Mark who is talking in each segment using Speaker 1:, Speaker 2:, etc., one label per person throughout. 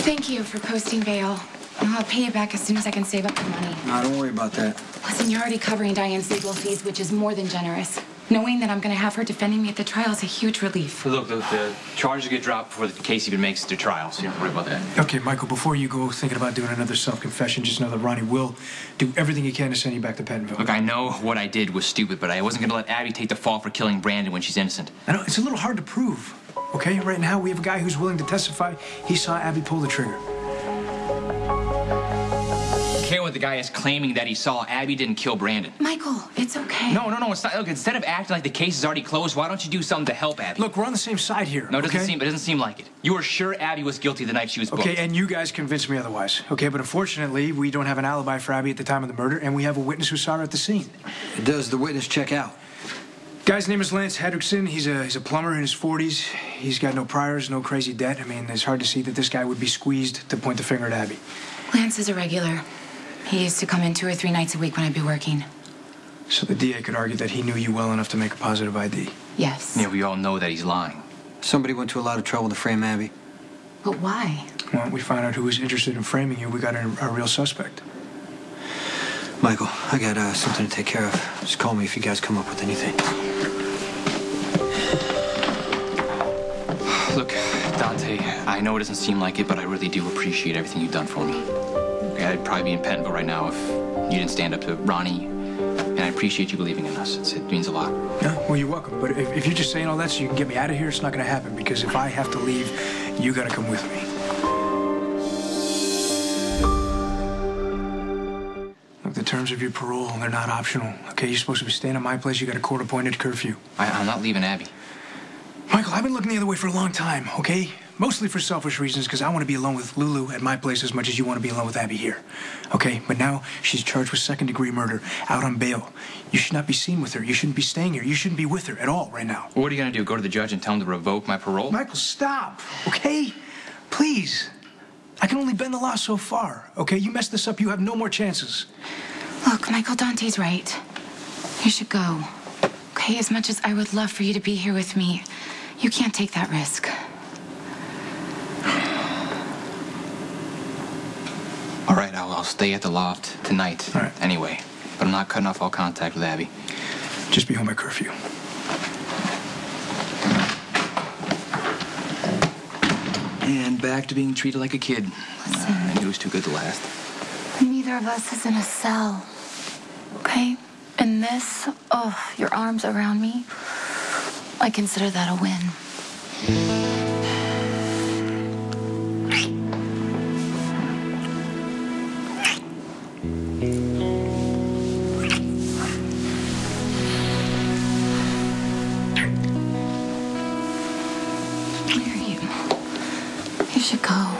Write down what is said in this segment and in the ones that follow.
Speaker 1: Thank you for posting bail. I'll pay you back as soon as I can save up the money.
Speaker 2: No, don't worry about that.
Speaker 1: Listen, you're already covering Diane's legal fees, which is more than generous. Knowing that I'm going to have her defending me at the trial is a huge relief.
Speaker 3: Look, the charges get dropped before the case even makes it to trial, so you don't have to worry about that.
Speaker 2: Okay, Michael, before you go thinking about doing another self-confession, just know that Ronnie will do everything he can to send you back to Pentonville.
Speaker 3: Look, I know what I did was stupid, but I wasn't going to let Abby take the fall for killing Brandon when she's innocent.
Speaker 2: I know, it's a little hard to prove, okay? Right now, we have a guy who's willing to testify he saw Abby pull the trigger.
Speaker 3: I care what the guy is claiming that he saw. Abby didn't kill Brandon.
Speaker 1: Michael, it's okay.
Speaker 3: No, it's not. Look, instead of acting like the case is already closed, why don't you do something to help Abby?
Speaker 2: Look, we're on the same side here,
Speaker 3: No, it
Speaker 2: okay?
Speaker 3: doesn't seem like it. You were sure Abby was guilty the night she was booked.
Speaker 2: Okay, and you guys convinced me otherwise. Okay, but unfortunately, we don't have an alibi for Abby at the time of the murder, and we have a witness who saw her at the scene.
Speaker 4: Does the witness check out?
Speaker 2: Guy's name is Lance Hedrickson. He's a plumber in his 40s. He's got no priors, no crazy debt. I mean, it's hard to see that this guy would be squeezed to point the finger at Abby.
Speaker 1: Lance is a regular. He used to come in 2 or 3 nights a week when I'd be working.
Speaker 2: So the DA could argue that he knew you well enough to make a positive ID.
Speaker 1: Yes.
Speaker 3: Yeah, we all know that he's lying.
Speaker 4: Somebody went to a lot of trouble to frame Abby.
Speaker 1: But why?
Speaker 2: Well, we found out who was interested in framing you. We got a real suspect.
Speaker 4: Michael, I got something to take care of. Just call me if you guys come up with anything.
Speaker 3: Look, Dante, I know it doesn't seem like it, but I really do appreciate everything you've done for me. Okay, I'd probably be in Pentonville right now if you didn't stand up to Ronnie, and I appreciate you believing in us. It means a lot.
Speaker 2: Yeah, well, you're welcome. But if you're just saying all that so you can get me out of here, it's not going to happen, because if I have to leave, you got to come with me. Look, the terms of your parole, they're not optional. Okay, you're supposed to be staying at my place. You got a court-appointed curfew.
Speaker 3: I'm not leaving Abby.
Speaker 2: Michael, I've been looking the other way for a long time, okay? Mostly for selfish reasons, because I want to be alone with Lulu at my place as much as you want to be alone with Abby here. Okay, but now she's charged with second-degree murder, out on bail. You should not be seen with her. You shouldn't be staying here. You shouldn't be with her at all right now.
Speaker 3: What are you going to do, go to the judge and tell him to revoke my parole?
Speaker 2: Michael, stop, okay? Please. I can only bend the law so far, okay? You mess this up, you have no more chances.
Speaker 1: Look, Michael, Dante's right. You should go. Okay, as much as I would love for you to be here with me, you can't take that risk.
Speaker 3: All right, I'll stay at the loft tonight.
Speaker 2: All right.
Speaker 3: Anyway, but I'm not cutting off all contact with Abby.
Speaker 2: Just be home at curfew.
Speaker 3: And back to being treated like a kid. I knew it was too good to last.
Speaker 1: Neither of us is in a cell, okay? And this, your arms around me, I consider that a win. Where are you? You should go.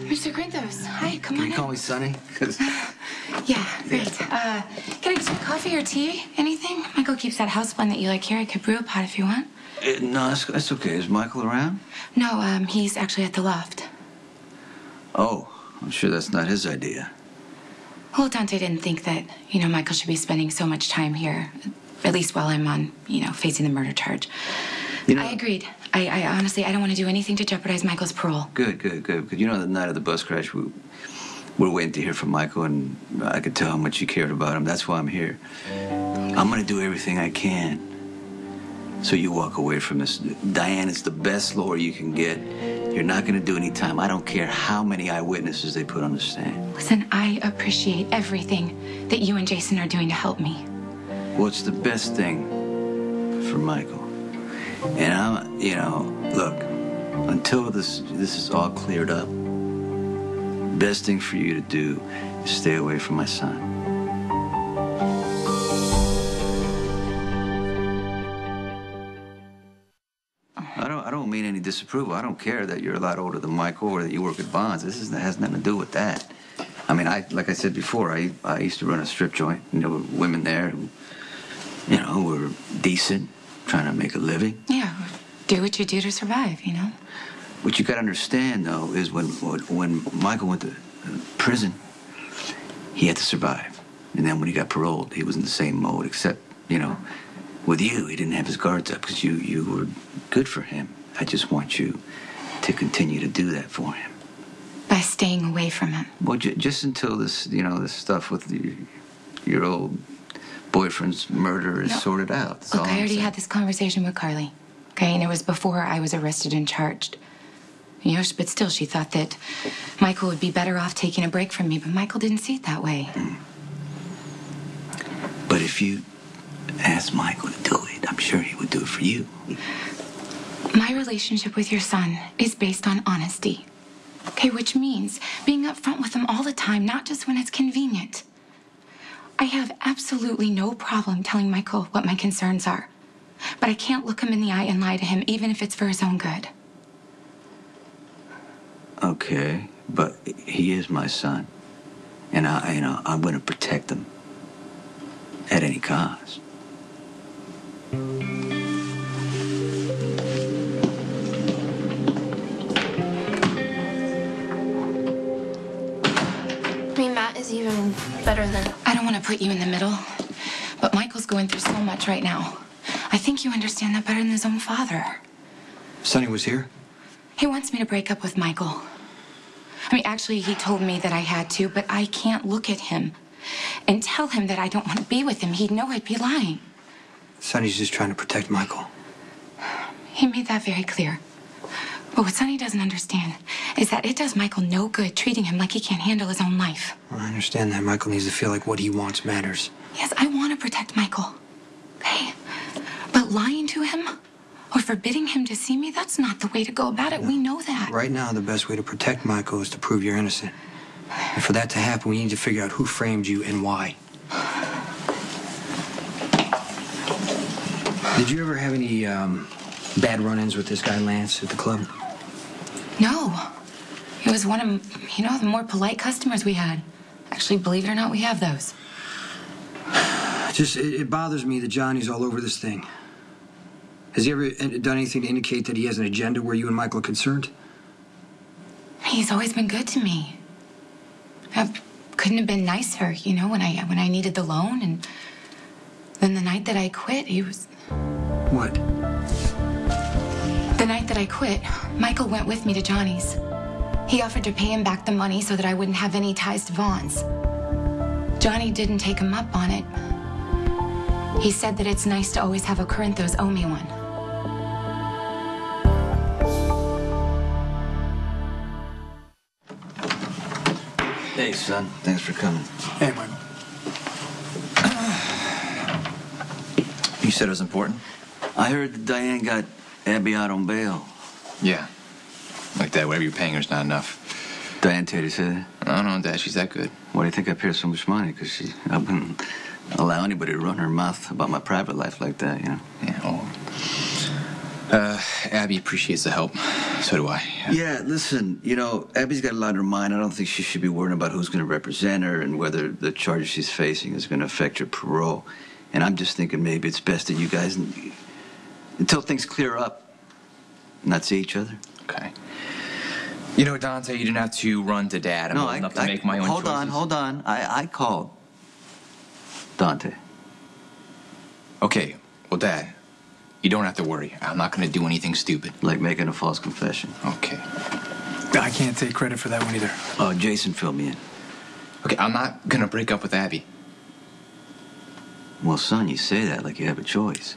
Speaker 1: Mr. Grinthos, hi, come on in.
Speaker 4: Can you call me Sonny?
Speaker 1: Yeah, great. Can I get some coffee or tea? Anything? Michael keeps that house blend that you like here. I could brew a pot if you want.
Speaker 4: No, that's okay. Is Michael around?
Speaker 1: No, he's actually at the loft.
Speaker 4: Oh, I'm sure that's not his idea.
Speaker 1: Well, Dante didn't think that, Michael should be spending so much time here, at least while I'm on, facing the murder charge. I agreed. I honestly, I don't want to do anything to jeopardize Michael's parole.
Speaker 4: Good. Because the night of the bus crash, we were waiting to hear from Michael, and I could tell how much you cared about him. That's why I'm here. I'm going to do everything I can so you walk away from this. Diane is the best lawyer you can get. You're not going to do any time. I don't care how many eyewitnesses they put on the stand.
Speaker 1: Listen, I appreciate everything that you and Jason are doing to help me.
Speaker 4: Well, it's the best thing for Michael. And look, until this is all cleared up, best thing for you to do is stay away from my son. I don't mean any disapproval. I don't care that you're a lot older than Michael or that you work at Bonds. Has nothing to do with that. I mean, like I said before, I used to run a strip joint, and there were women there who You know, we're decent, trying to make a living.
Speaker 1: Yeah, do what you do to survive, you know?
Speaker 4: What you gotta understand, though, is when Michael went to prison, he had to survive. And then when he got paroled, he was in the same mode, except, you know, with you, he didn't have his guards up because you were good for him. I just want you to continue to do that for him.
Speaker 1: By staying away from him.
Speaker 4: Well, just until this, you know, this stuff with your old boyfriend's murder is sorted out. That's
Speaker 1: Look,
Speaker 4: all
Speaker 1: I
Speaker 4: I'm
Speaker 1: already
Speaker 4: saying.
Speaker 1: had this conversation with Carly, okay? And it was before I was arrested and charged. You know, but still, she thought that Michael would be better off taking a break from me, but Michael didn't see it that way.
Speaker 4: But if you asked Michael to do it, I'm sure he would do it for you.
Speaker 1: My relationship with your son is based on honesty, okay? Which means being upfront with him all the time, not just when it's convenient. I have absolutely no problem telling Michael what my concerns are, but I can't look him in the eye and lie to him, even if it's for his own good.
Speaker 4: Okay, but he is my son, and I'm going to protect him at any cost.
Speaker 5: I mean, Matt is even better than...
Speaker 1: I don't want to put you in the middle, but Michael's going through so much right now. I think you understand that better than his own father.
Speaker 2: Sonny was here?
Speaker 1: He wants me to break up with Michael. I mean, actually, he told me that I had to, but I can't look at him and tell him that I don't want to be with him. He'd know I'd be lying.
Speaker 2: Sonny's just trying to protect Michael.
Speaker 1: He made that very clear. But what Sonny doesn't understand is that it does Michael no good treating him like he can't handle his own life.
Speaker 2: Well, I understand that Michael needs to feel like what he wants matters.
Speaker 1: Yes, I want to protect Michael. Okay? But lying to him or forbidding him to see me, that's not the way to go about it. We know that.
Speaker 2: Right now, the best way to protect Michael is to prove you're innocent. And for that to happen, we need to figure out who framed you and why. Did you ever have any bad run-ins with this guy Lance at the club?
Speaker 1: No. He was one of, you know, the more polite customers we had. Actually, believe it or not, we have those.
Speaker 2: It bothers me that Johnny's all over this thing. Has he ever done anything to indicate that he has an agenda where you and Michael are concerned?
Speaker 1: He's always been good to me. I couldn't have been nicer, you know, when I needed the loan. And then the night that I quit, he was...
Speaker 2: What?
Speaker 1: The night that I quit, Michael went with me to Johnny's. He offered to pay him back the money so that I wouldn't have any ties to Vaughn's. Johnny didn't take him up on it. He said that it's nice to always have a Corinthos owe me one.
Speaker 4: Hey, son. Thanks for coming.
Speaker 2: Hey, Michael.
Speaker 3: You said it was important?
Speaker 4: I heard that Diane got Abby out on bail.
Speaker 3: Yeah. Like that, whatever you're paying her is not enough.
Speaker 4: Diane Taylor said that.
Speaker 3: I don't know, Dad, she's that good.
Speaker 4: Why do you think I pay her so much money? Because I wouldn't allow anybody to run her mouth about my private life like that, you know?
Speaker 3: Yeah, oh. Abby appreciates the help. So do I.
Speaker 4: Yeah, listen, you know, Abby's got a lot on her mind. I don't think she should be worrying about who's going to represent her and whether the charges she's facing is going to affect her parole. And I'm just thinking maybe it's best that you guys, until things clear up, not see each other.
Speaker 3: Okay. You know, Dante, you didn't have to run to Dad. I'm old enough to make my own choices.
Speaker 4: Hold on. I called Dante.
Speaker 3: Okay, well, Dad, you don't have to worry. I'm not going to do anything stupid.
Speaker 4: Like making a false confession.
Speaker 3: Okay.
Speaker 2: I can't take credit for that one either.
Speaker 4: Oh, Jason filled me in.
Speaker 3: Okay, I'm not going to break up with Abby.
Speaker 4: Well, son, you say that like you have a choice.